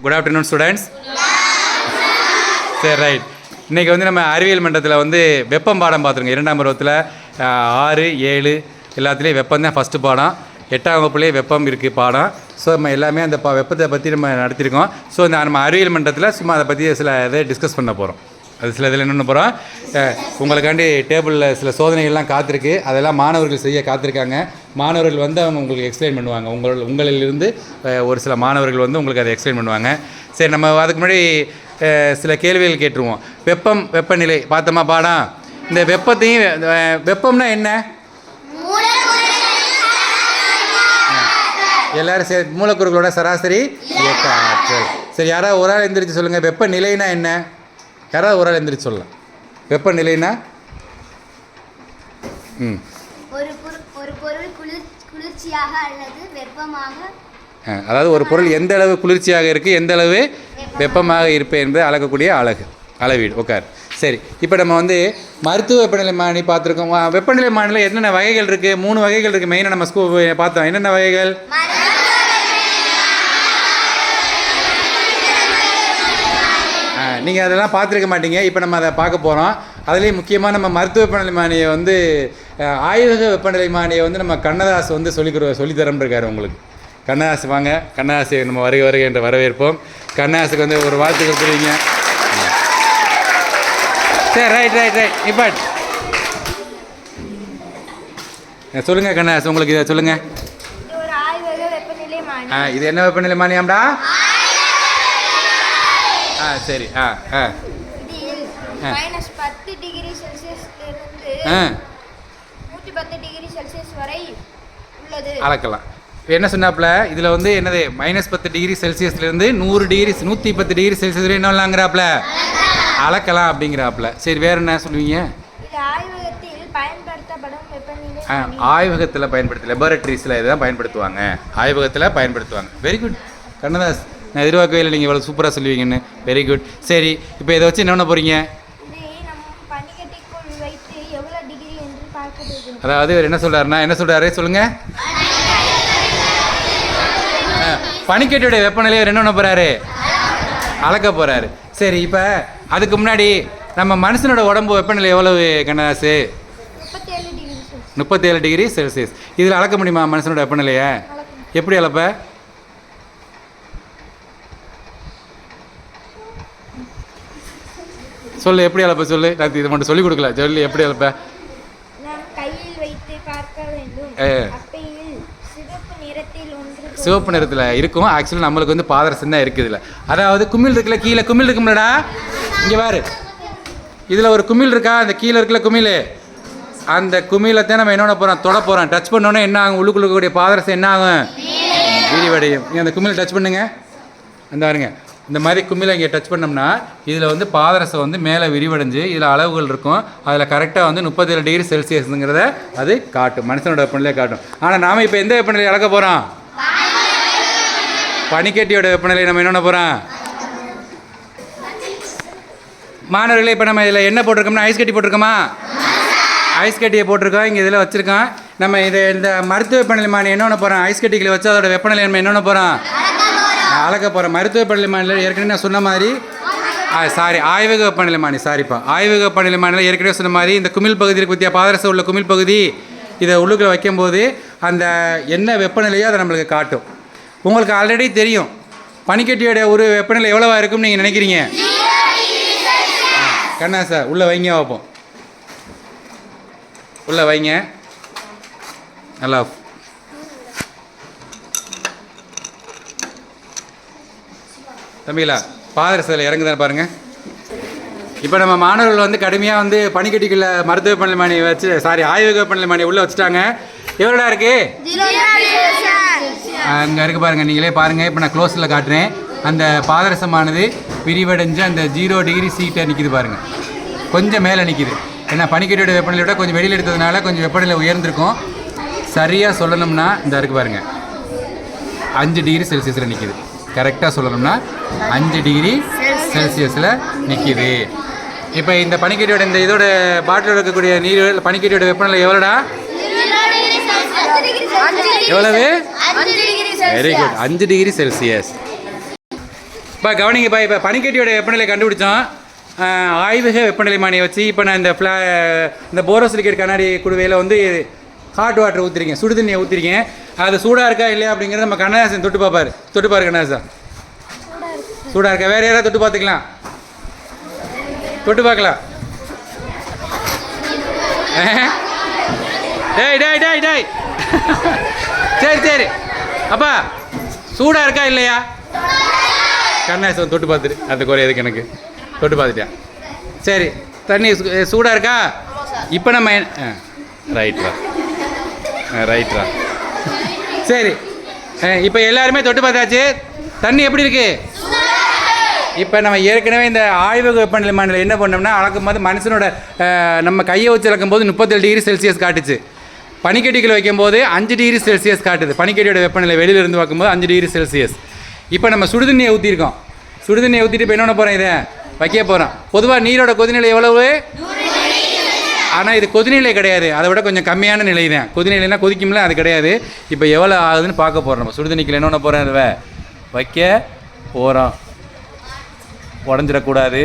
Good afternoon students. சரி, right. இன்றைக்கி வந்து நம்ம அறிவியல் மன்றத்தில் வந்து வெப்பம் பாடம் பார்த்துருங்க. 2ஆம் பருவத்தில் 6, 7 எல்லாத்துலேயும் வெப்பம் தான் ஃபஸ்ட்டு பாடம். 8ஆம் வகுப்புலேயே வெப்பம் இருக்குது பாடம். ஸோ நம்ம எல்லாமே அந்த வெப்பத்தை பற்றி நம்ம நடத்தியிருக்கோம். ஸோ நம்ம அறிவியல் மன்றத்தில் சும்மா அதை பற்றி சில இதை டிஸ்கஸ் பண்ண போகிறோம். அது சில இதில் என்ன போகிறோம், உங்களுக்காண்டி டேபிளில் சில சோதனைகள்லாம் காத்திருக்கு. அதெல்லாம் மாணவர்கள் செய்ய காத்திருக்காங்க. மாணவர்கள் வந்து அவங்க உங்களுக்கு எக்ஸ்பிளைன் பண்ணுவாங்க. உங்களிலிருந்து ஒரு சில மாணவர்கள் வந்து உங்களுக்கு அதை எக்ஸ்பிளைன் பண்ணுவாங்க. சரி, நம்ம அதுக்கு முன்னாடி சில கேள்விகள் கேட்டுருவோம். வெப்பநிலை பார்த்தோமா பாடம். இந்த வெப்பம்னா என்ன? எல்லோரும் சரி, மூலக்கூறுகளோட சராசரி இயக்க ஆற்றல். சரி, யாராவது ஒரு ஆள் எந்திரிச்சு சொல்லுங்கள். வெப்பநிலைனா என்ன? யாராவது ஒரு ஆள் எந்திரிச்சு சொல்லலாம். வெப்பநிலைனா ஒரு பொருள் குளிர்ச்சியாக அல்லது வெப்பமாக, அதாவது ஒரு பொருள் எந்த அளவு குளிர்ச்சியாக இருக்குது, எந்த அளவு வெப்பமாக இருப்பேன் என்பதை அளக்கக்கூடிய அளவீடு. ஓகே, சரி. இப்போ நம்ம வந்து மருத்துவ வெப்பநிலை மானி பார்த்துருக்கோம். வெப்பநிலை மானியில் என்னென்ன வகைகள் இருக்குது? 3 வகைகள் இருக்குது. மெயினாக நம்ம பார்த்தோம். என்னென்ன வகைகள்? நீங்கள் அதெல்லாம் பார்த்துருக்க மாட்டீங்க. இப்போ நம்ம அதை பார்க்க போகிறோம். அதுலேயும் முக்கியமாக நம்ம மருத்துவ வெப்பநிலை மானியை வந்து ஆய்வக வெப்பநிலை மானியை வந்து நம்ம கண்ணதாஸ் வந்து சொல்லித்தரம்னு இருக்காரு உங்களுக்கு. கண்ணதாஸ் வாங்க, கண்ணதாஸை நம்ம வருக என்று வரவேற்போம். கண்ணதாஸுக்கு வந்து ஒரு வாழ்த்துக்கள் தெரிவிங்க. சரி, ரைட். இப்போ சொல்லுங்கள் கண்ணதாஸ், உங்களுக்கு இதை சொல்லுங்கள். இது என்ன வெப்பநிலை மானியாம்டா? சரி. -10 டிகிரி செல்சியஸிலிருந்து 110 டிகிரி செல்சியஸ் வரை உள்ளது. அளக்கலாம். இப்போ என்ன சொன்னாப்புல இதில் வந்து என்னது, -10 டிகிரி செல்சியஸ்லேருந்து 110 டிகிரி செல்சியஸ் வரை என்னலாங்கிறாப்புல அளக்கலாம் அப்படிங்கிறாப்புல. சரி, வேறு என்ன சொல்லுவீங்க? ஆய்வகத்தில் பயன்படுத்தப்படும் வெப்பநிலை. ஆய்வகத்தில் லெபார்டரிஸில் இதுதான் பயன்படுத்துவாங்க. ஆய்வகத்தில் பயன்படுத்துவாங்க. Very good Kannadas. நான் எதிர்பார்க்கவே இல்லை நீங்கள் இவ்வளோ சூப்பராக சொல்லுவீங்கன்னு. Very good. சரி, இப்போ இதை வச்சு என்ன பண்ண போகிறீங்க? அதாவது இவர் என்ன சொல்கிறாரு சொல்லுங்கள். பனிக்கட்டியோட வெப்பநிலையை அவர் என்ன பண்ண போகிறாரு? அளக்க போகிறாரு. சரி, இப்போ அதுக்கு முன்னாடி நம்ம மனுஷனோட உடம்பு வெப்பநிலை எவ்வளவு கண்ணதாசு? 37 degree Celsius. இதில் அளக்க முடியுமா மனுஷனோட வெப்பநிலையை? எப்படி அளப்ப? சொல்லு, எப்படி அளப்ப சொல்லு. நான் இதை மட்டும் சொல்லிக் கொடுக்கல. சொல்லு, எப்படி அளப்ப? சிவப்பு நிறத்தில் இருக்கும். ஆக்சுவலாக நம்மளுக்கு வந்து பாதரசம் தான் இருக்குது. இல்லை, அதாவது குமிழ் இருக்குல்ல, கீழே குமிழ் இருக்கும்லடா, இங்கே பாரு. இதில் ஒரு குமிழ் இருக்கா? அந்த கீழே இருக்குல்ல குமிழ், அந்த குமிழத்தை நம்ம என்ன பண்ண போகிறோம்? தொட போகிறோம். டச் பண்ணோன்னே என்ன ஆகும்? உள்ளுக்குள்ள இருக்கக்கூடிய பாதரசம் என்ன ஆகும்? விரிவடையும். நீங்கள் அந்த குமிழை டச் பண்ணுங்க. அந்த பாருங்க, இந்த மாதிரி குமிழை இங்கே டச் பண்ணோம்னா இதில் வந்து பாதரசம் வந்து மேலே விரிவடைஞ்சு இதில் அளவுகள் இருக்கும். அதில் கரெக்டாக வந்து 37 டிகிரி செல்சியஸுங்கிறத அது காட்டும். மனுஷனோட வெப்பநிலையை காட்டும். ஆனால் நாம் இப்போ எந்த வெப்பநிலையை அளக்க போகிறோம்? பனிக்கட்டியோட வெப்பநிலை நம்ம என்ன போகிறோம்? மாணவர்களே, இப்போ நம்ம இதில் என்ன போட்டிருக்கோம்னா ஐஸ் கட்டி போட்டிருக்கோமா? ஐஸ் கட்டியை போட்டிருக்கோம். இங்கே இதில் வச்சுருக்கோம். நம்ம இந்த மருத்துவ வெப்பநிலை மானி என்ன பண்ண போகிறோம்? ஐஸ் கட்டிகளை வச்சு அதோட வெப்பநிலை நம்ம என்ன பண்ண போகிறோம்? அளக்க போகிறோம். மருத்துவ வெப்பநிலை மானியில் ஏற்கனவே நான் சொன்ன மாதிரி ஆய்வக வெப்பநிலை மானி. ஆய்வக வெப்பநிலை மானியில் ஏற்கனவே சொன்ன மாதிரி இந்த குமிழ் பகுதி இருக்கு பற்றியா, பாதரசம் உள்ள குமிழ் பகுதி, இதை உள்ளுக்குள்ள வைக்கும்போது அந்த என்ன வெப்பநிலையோ அதை நம்மளுக்கு காட்டும். உங்களுக்கு ஆல்ரெடி தெரியும் பனிக்கட்டியோட ஒரு வெப்பநிலை எவ்வளோவா இருக்கும்னு நீங்கள் நினைக்கிறீங்க? கண்ணா சார் உள்ளே வைங்க, வைப்போம். உள்ளே வைங்க. நல்லா தம்பிங்களா, பாதரசத்தில் இறங்குதான்னு பாருங்கள். இப்போ நம்ம மாணவர்கள் வந்து கடுமையாக வந்து பனிக்கட்டிக்குள்ள மருத்துவ வெப்பநிலை மானி வச்சு ஆய்வக வெப்பநிலை மானி உள்ளே வச்சுட்டாங்க. எவ்வளோடா இருக்குது? அங்கே இருக்குது பாருங்கள், நீங்களே பாருங்கள். இப்போ நான் க்ளோஸில் காட்டுறேன். அந்த பாதரசமானது விரிவடைஞ்சு அந்த 0 டிகிரி சீட்டை நிற்கிது பாருங்கள். கொஞ்சம் மேலே நிற்கிது. ஏன்னா பனிக்கட்டியோட வெப்பநிலையோட கொஞ்சம் வெளியில் எடுத்ததுனால கொஞ்சம் வெப்பநிலை உயர்ந்திருக்கும். சரியாக சொல்லணும்னா இந்த இருக்குது பாருங்கள், 5 டிகிரி செல்சியஸில் நிற்கிது. கரெக்டாக சொல்லணும்னா 5 டிகிரி செல்சியஸில் நிற்கிது. இப்போ இந்த பனிக்கட்டியோட இந்த இதோட பாட்டிலோட இருக்கக்கூடிய நீர் பனிக்கட்டியோட வெப்பநிலை எவ்வளோடா? எவ்வளவு? Very good, 5 degree Celsius. இப்போ கவனிங்கப்பா, இப்போ பனிக்கட்டியோட வெப்பநிலை கண்டுபிடிச்சோம். ஆய்வக வெப்பநிலைமானியை வச்சு இப்போ நான் இந்த போரோசிலிகேட் கண்ணாடி குடுவையில் வந்து ஹாட் வாட்டர் ஊற்றிருக்கேன், சுடு தண்ணியை ஊற்றிருக்கேன். அது சூடாக இருக்கா இல்லையா அப்படிங்கிறத நம்ம கண்ணதாசன் தொட்டு பார்ப்பார். தொட்டு பாரு கண்ணதாசன், சூடாக இருக்கா? வேறு யாராவது தொட்டு பார்த்துக்கலாம், தொட்டு பார்க்கலாம். டேய் டேய் டேய் டேய் சரி சரி அப்பா, சூடாக இருக்கா இல்லையா? கண்ணாசன் தொட்டு பார்த்துட்டு அது குறையதுக்கு எனக்கு தொட்டு பார்த்துட்டேன். சரி, தண்ணி சூடாக இருக்கா? இப்போ நம்ம ரைட்ரா ரைட்ரா சரி, இப்போ எல்லாருமே தொட்டு பார்த்தாச்சு. தண்ணி எப்படி இருக்கு? இப்போ நம்ம ஏற்கனவே இந்த ஆய்வக வெப்பநிலைமானியில் என்ன பண்ணோம்னா, அளக்கும் போது மனுஷனோட நம்ம கையை வச்சு அளக்கும் போது 37 டிகிரி செல்சியஸ் காட்டுச்சு. பனிக்கட்டிகள் வைக்கும்போது 5 டிகிரி செல்சியஸ் காட்டுது. பனிக்கட்டியோட வெப்பநிலை வெளியிலிருந்து பார்க்கும்போது 5 டிகிரி செல்சியஸ். இப்போ நம்ம சுடுதண்ணியை ஊற்றிருக்கோம். சுடுதண்ணியை ஊற்றிட்டு இப்போ என்ன பண்ண போகிறோம்? இதை வைக்க போகிறோம். பொதுவாக நீரோட கொதிநிலை எவ்வளவு? ஆனால் இது கொதிநிலை கிடையாது, அதை விட கொஞ்சம் கம்மியான நிலை தான். கொதிநிலைனா கொதிக்கும்ல, அது கிடையாது. இப்போ எவ்வளோ ஆகுதுன்னு பார்க்க போகிறோம். நம்ம சுடுதண்ணிக்கில் என்ன பண்ண போகிறோம்? இதை வைக்க போகிறோம். உடஞ்சிடக்கூடாது,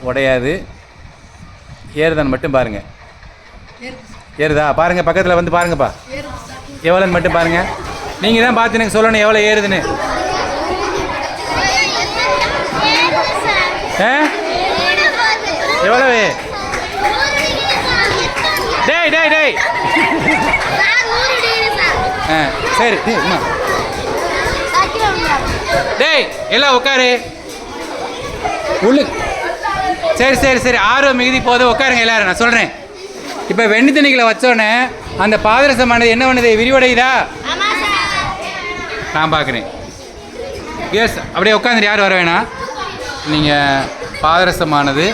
உடையாது. ஏறுதான்னு மட்டும் பாருங்கள். ஏறுதா பாருங்கள், பக்கத்தில் வந்து பாருங்கப்பா, எவ்வளோன்னு மட்டும் பாருங்கள். நீங்கள் தான் பார்த்து எனக்கு சொல்லணும் எவ்வளோ ஏறுதுன்னு. எவ்வளவு? டேய் டேய் டேய் சரி டேய் எல்லாம் உட்காரு உள்ளு. சரி சரி சரி, ஆர்வம் மிகுதி போது உட்காருங்க எல்லாரும், நான் சொல்கிறேன். இப்போ வெண்ணி தண்ணிகளை வச்சோடனே அந்த பாதரசமானது என்ன பண்ணுது? விரிவடையுதா? நான் பார்க்குறேன். எஸ், அப்படியே உட்காந்துட்டு யார் வர வேணாம். நீங்கள் பாதரசமானது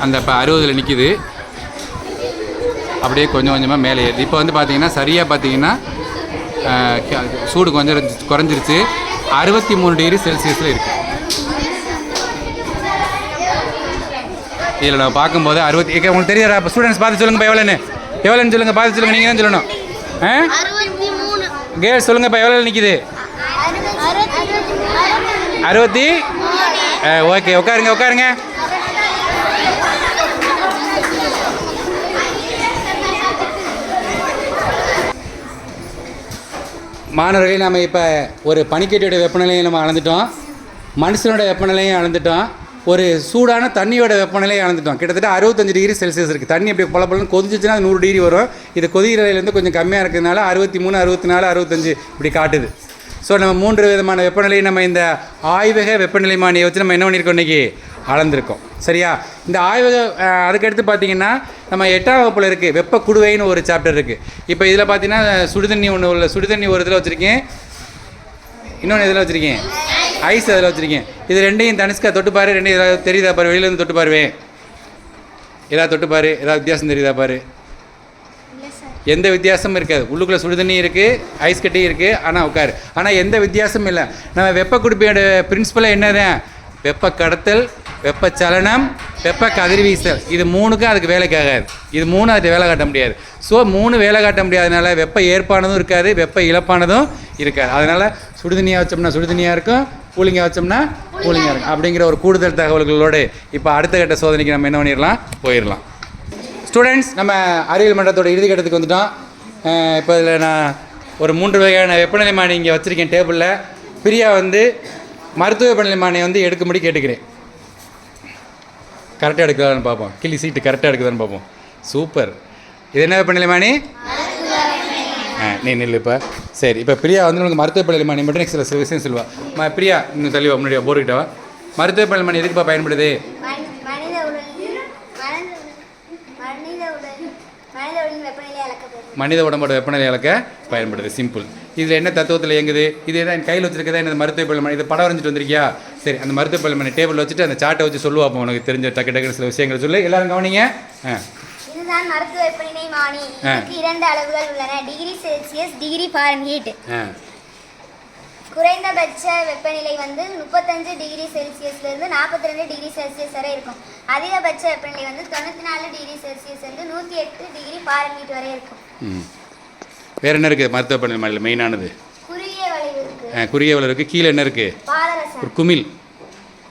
அந்த இப்போ 60ல் நிற்கிது. அப்படியே கொஞ்சம் கொஞ்சமாக மேலே ஏறுது. இப்போ வந்து பார்த்தீங்கன்னா சரியாக பார்த்தீங்கன்னா சூடு கொஞ்சம் குறைஞ்சிருச்சு. 63 டிகிரி செல்சியஸில் இருக்குது. இதில் நம்ம பார்க்கும்போது 60 உங்களுக்கு தெரியாதா? இப்போ ஸ்டூடெண்ட்ஸ் பார்த்து சொல்லுங்கப்பா, எவ்வளோன்னு சொல்லுங்கள், பார்த்து சொல்லுங்கள். நீங்கள் தான் சொல்லணும். கேர்ள்ஸ் சொல்லுங்கப்பா, எவ்வளோ நிற்கிது? 60. ஓகே, உட்காருங்க உட்காருங்க. மாணவர்களே, நம்ம இப்போ ஒரு பனிக்கட்டியோட வெப்பநிலையை நம்ம அளந்துட்டோம், மனுஷனோட வெப்பநிலையும் அளந்துட்டோம், ஒரு சூடான தண்ணியோட வெப்பநிலையை அளந்துட்டோம். கிட்டத்தட்ட 65 டிகிரி செல்சியஸ் இருக்குது. தண்ணி அப்படி பொலப்பொலன்னு கொதிச்சுன்னா 100 டிகிரி வரும். இது கொதிநிலையிலேருந்து கொஞ்சம் கம்மியாக இருக்கிறதுனால 63, 64, 65 இப்படி காட்டுது. ஸோ நம்ம 3 விதமான வெப்பநிலையை நம்ம இந்த ஆய்வக வெப்பநிலைமானியை வச்சு நம்ம என்ன பண்ணியிருக்கோம்? இன்றைக்கி அளந்திருக்கோம். சரியா? இந்த ஆய்வக அதுக்கடுத்து பார்த்திங்கன்னா நம்ம 8ஆம் வகுப்பில் இருக்குது வெப்ப குடுவைன்னு ஒரு சாப்டர் இருக்குது. இப்போ இதில் பார்த்தீங்கன்னா சுடுதண்ணி ஒன்று உள்ள சுடுதண்ணி ஒரு இதில் வச்சுருக்கேன், இன்னொன்று இதில் வச்சுருக்கேன், ஐஸ் அதில் வச்சுருக்கேன். இது ரெண்டையும் தனுஷ்கா தொட்டுப்பார். ரெண்டையும் ஏதாவது தெரியுதா பாரு, வெளியிலேருந்து தொட்டு பாருவேன். ஏதாவது தொட்டுப்பார், ஏதாவது வித்தியாசம் தெரியுதா பாரு. எந்த வித்தியாசமும் இருக்காது. உள்ளுக்குள்ளே சுடுதண்ணி இருக்குது, ஐஸ் கட்டி இருக்குது, ஆனால் உட்காரு. ஆனால் எந்த வித்தியாசமும் இல்லை. நம்ம வெப்ப குடுப்பையோட பிரின்சிபலாக என்னதான்? வெப்ப கடத்தல், வெப்பச்சலனம், வெப்ப கதிர்வீசல். இது 3க்கும் அதுக்கு வேலைக்காகாது. இது 3 அதுக்கு வேலை காட்ட முடியாது. ஸோ 3 வேலை காட்ட முடியாதனால வெப்ப ஏற்பானதும் இருக்காது, வெப்ப இழப்பானதும் இருக்காது. அதனால் சுடுதண்ணியாக வச்சோம்னா சுடுதண்ணியாக இருக்கும், கூலிங்காக வச்சோம்னா கூலிங்காக இருக்கும். அப்படிங்கிற ஒரு கூடுதல் தகவல்களோடு இப்போ அடுத்த கட்ட சோதனைக்கு நம்ம என்ன பண்ணிடலாம்? போயிடலாம். ஸ்டூடெண்ட்ஸ், நம்ம அறிவியல் மன்றத்தோட இறுதி கட்டத்துக்கு வந்துட்டோம். இப்போ இதில் நான் ஒரு 3 வகையான வெப்பநிலைமானி இங்கே வச்சுருக்கேன் டேபிளில். பிரியா வந்து மருத்துவ வெப்பநிலைமானியை வந்து எடுக்கும்படி கேட்டுக்கிறேன். கரெக்டாக எடுக்குதான்னு பார்ப்போம். கிளி சீட்டு கரெக்டாக எடுக்குதான்னு பார்ப்போம். சூப்பர். இது என்ன வெப்பநிலைமானி? நீ நில்லு இப்போ. சரி, இப்போ பிரியா வந்து உங்களுக்கு மருத்துவ வெப்பநிலைமானி மட்டும் நெக்ஸ்ட் சில விஷயம் சொல்லுவா. பிரியா இன்னும் தள்ளிவா, முன்னாடி போர்க்கிட்டவா. மருத்துவ வெப்பநிலைமானி எதுக்குப்பா பயன்படுது? மனித உடம்போட வெப்பநிலை அளக்க பயன்படுது. சிம்பிள். இதில் என்ன தத்துவத்தில் இயங்குது? இது எதாவது கையில் வச்சுருக்கதா என்ன மருத்துவ வெப்பநிலைமானி? இது படம் வரைஞ்சிட்டு வந்திருக்கியா? சரி, அந்த மருத்துவ வெப்பநிலைமானி டேபிள் வச்சுட்டு அந்த சார்ட்டை வச்சு சொல்லுவாப்போ உனக்கு தெரிஞ்ச டக்கு சில விஷயங்கள் சொல்லு. எல்லாரும் கவனிங்க. இதுதான் மருத்துவ வெப்பநிலைமானி. இதுக்கு 2 அளவுகள் உள்ளன, டிகிரி செல்சியஸ், டிகிரி ஃபாரன்ஹீட். குறைந்தபட்ச வெப்பநிலை வந்து 35 டிகிரி செல்சியஸ்லேருந்து 42 டிகிரி செல்சியஸ் வரை இருக்கும். அதிகபட்ச வெப்பநிலை வந்து 94 டிகிரி செல்சியஸ்லேருந்து 108 டிகிரி ஃபாரன்ஹீட் வரை இருக்கும். வேறு என்ன இருக்குது மருத்துவ வெப்பநிலை மாநிலம் மெயினானது? குறுகிய வளைவு இருக்குது. குறுகிய வளைவு இருக்குது. கீழே என்ன இருக்குது? பாதரசம். ஒரு குமிழ்.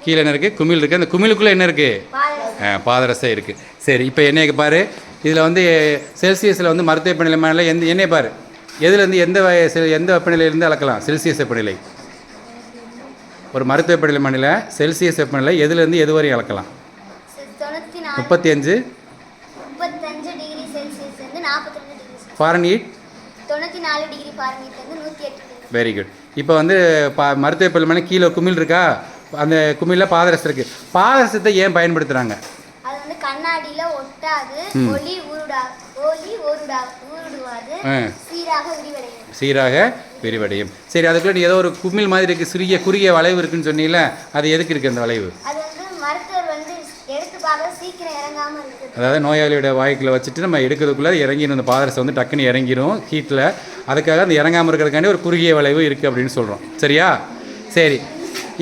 கீழே என்ன இருக்குது? குமிழ் இருக்குது. அந்த குமிழுக்குள்ளே என்ன இருக்குது? பாதரசம். பாதரசம் இருக்குது. சரி, இப்போ என்னைய பாரு. இதில் வந்து செல்சியஸில் வந்து மருத்துவ வெப்பநிலை மாநிலம் என்னைய பாரு. எதுலேருந்து எந்த வெப்பநிலையிலேருந்து அளக்கலாம்? செல்சியஸ் வெப்பநிலை. ஒரு மருத்துவ வெப்பநிலை மாநிலம் செல்சியஸ் வெப்பநிலை எதுலேருந்து எது வரையும் அளக்கலாம்? 35 டிகிரி செல்சியஸ்லேருந்து 42 டிகிரி ஃபாரன்ஹீட். 94 டிகிரி ஃபாரன்ஹீட்லேருந்து 108 டிகிரி. Very good. இப்போ வந்து மருத்துவ வெப்பநிலை மாநிலம் கீழே குமிழ் இருக்கா? அந்த குமிழில் பாதரசம் இருக்குது. பாதரசத்தை ஏன் பயன்படுத்துகிறாங்க? அது வந்து கண்ணாடியில் ஒட்டாது, ஒளி ஊடுருவாது, சீராக விரிவடையும். சரி, அதுக்குள்ள ஏதோ ஒரு குமிழ் மாதிரி இருக்குது, குறுகிய வளைவு இருக்குன்னு சொன்னீங்களே, அது எதுக்கு இருக்குது அந்த வளைவு? அது வந்து மருத்துவர் வந்து எடுத்து பார்க்க சீக்கிரம் இறங்காமல் இருக்குது. அதாவது நோயாளியோட வாய்க்குள்ள வச்சுட்டு நம்ம எடுக்கிறதுக்குள்ளே இறங்கிடும். அந்த பாதரசம் வந்து டக்குன்னு இறங்கிடும் ஹீட்டில். அதுக்காக அந்த இறங்காமல் இருக்கிறதுக்காண்டி ஒரு குறுகிய வளைவு இருக்குது அப்படின்னு சொல்கிறோம். சரியா? சரி,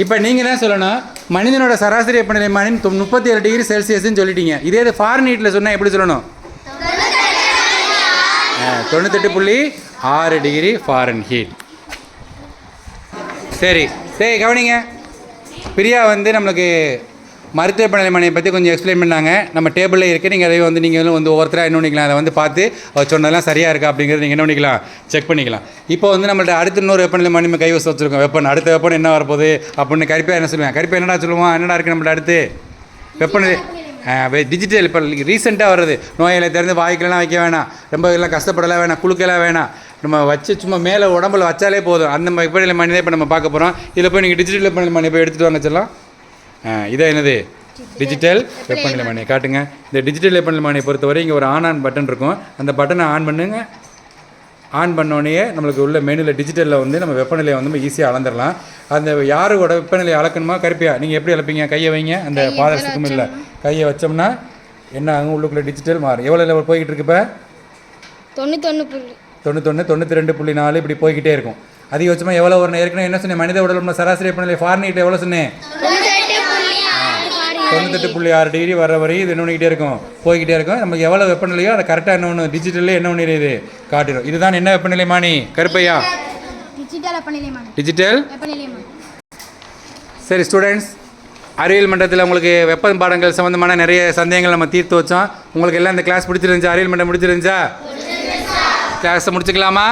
இப்போ நீங்கள் என்ன சொல்லணும்? மனிதனோட சராசரி வெப்பநிலை மாநிலம் 37 டிகிரி செல்சியஸ்ன்னு சொல்லிட்டீங்க. இதே இது ஃபாரன்ஹீட்டில் சொன்னால் எப்படி சொல்லணும்? 98.6 டிகிரி ஃபாரன்ஹீட். சரி சரி, கவனிங்க. பிரியா வந்து நம்மளுக்கு மருத்துவ வெப்பநிலை மானியை பற்றி கொஞ்சம் எக்ஸ்பிளைன் பண்ணாங்க. நம்ம டேபிளில் இருக்குது. நீங்கள் அதை வந்து நீங்கள் வந்து ஒவ்வொருத்தராக என்ன பண்ணிக்கலாம், அதை வந்து பார்த்து அவர் சொன்னதெல்லாம் சரியாக இருக்கா அப்படிங்கிறது நீங்கள் என்ன பண்ணிக்கலாம், செக் பண்ணிக்கலாம். இப்போ வந்து நம்மள்ட்ட அடுத்த இன்னொரு வெப்பநிலை மானியம் கைவசம் வச்சுருக்கோம். வெப்பன் அடுத்த வெப்பன் என்ன வரப்போகுது அப்படின்னு கரிப்பா என்ன சொல்லுவேன்? கரிப்பா என்னடா சொல்லுவான்? என்னடா இருக்குது நம்மள்ட்ட அடுத்து வெப்பநிலை டிஜிட்டல். இப்போ ரீசெண்டாக வர்றது. நோயாளியை திறந்து வாய்க்கெல்லாம் வைக்க வேணாம், ரொம்ப எல்லாம் கஷ்டப்படலாம் வேணாம், குளுக்கலாம் வேணாம். நம்ம வச்சு சும்மா மேலே உடம்புல வச்சாலே போதும். அந்த வெப்பநிலை மானியம் இப்போ நம்ம பார்க்க போகிறோம். இதில் போய் நீங்கள் டிஜிட்டல் வெப்பநிலை மானியம் போய் எடுத்துகிட்டு வாங்க சொல்லலாம். இதான் என்னது? டிஜிட்டல் வெப்பநிலை மானியம். காட்டுங்க. இந்த டிஜிட்டல் வெப்பநிலை மானியை பொறுத்தவரை இங்கே ஒரு ஆன் பட்டன் இருக்கும். அந்த பட்டனை ஆன் பண்ணுங்க. ஆன் பண்ணோடனே நம்மளுக்கு உள்ள மெனுவில் டிஜிட்டலில் வந்து நம்ம வெப்பநிலையை வந்து நம்ம ஈஸியாக அளந்துடலாம். அந்த யாரோட வெப்பநிலையை அளக்கணுமா? கருப்பியா நீங்கள் எப்படி அளப்பீங்க? கையை வைங்க. அந்த பாதரசத்துக்கும் இல்லை, கையை வச்சோம்னா என்ன ஆகும்? உள்ளுக்குள்ளே டிஜிட்டல் மாறும். எவ்வளோ லெவல் போய்கிட்டு இருக்கு? இப்போ 92.4 இப்படி போய்கிட்டே இருக்கும். அதிகபட்சமாக எவ்வளோ வரணும்? ஏற்கனவே என்ன சொன்னேன்? மனித உடல் சராசரி வெப்பநிலை ஃபாரன்ஹீட் எவ்வளோ சொன்னேன்? 98.6 டிகிரி வர வரையும் இது என்ன பண்ணிக்கிட்டே இருக்கும், போய்கிட்டே இருக்கும். நமக்கு எவ்வளோ வெப்பநிலையோ அதை கரெக்டாக என்ன ஒன்று டிஜிட்டல்லே என்ன பண்ணிடுது காட்டிடும். இதுதான் என்ன வெப்பநிலை மானி கருப்பையா? டிஜிட்டல். சரி ஸ்டூடெண்ட்ஸ், அறிவியல் மன்றத்தில் உங்களுக்கு வெப்ப பாடங்கள் சம்மந்தமான நிறைய சந்தேகங்கள் நம்ம தீர்த்து வச்சோம். உங்களுக்கு எல்லாம் இந்த கிளாஸ் பிடிச்சிருந்துச்சா? அறிவியல் மன்றம் பிடிச்சிருந்துச்சா? கிளாஸை முடிச்சுக்கலாமா?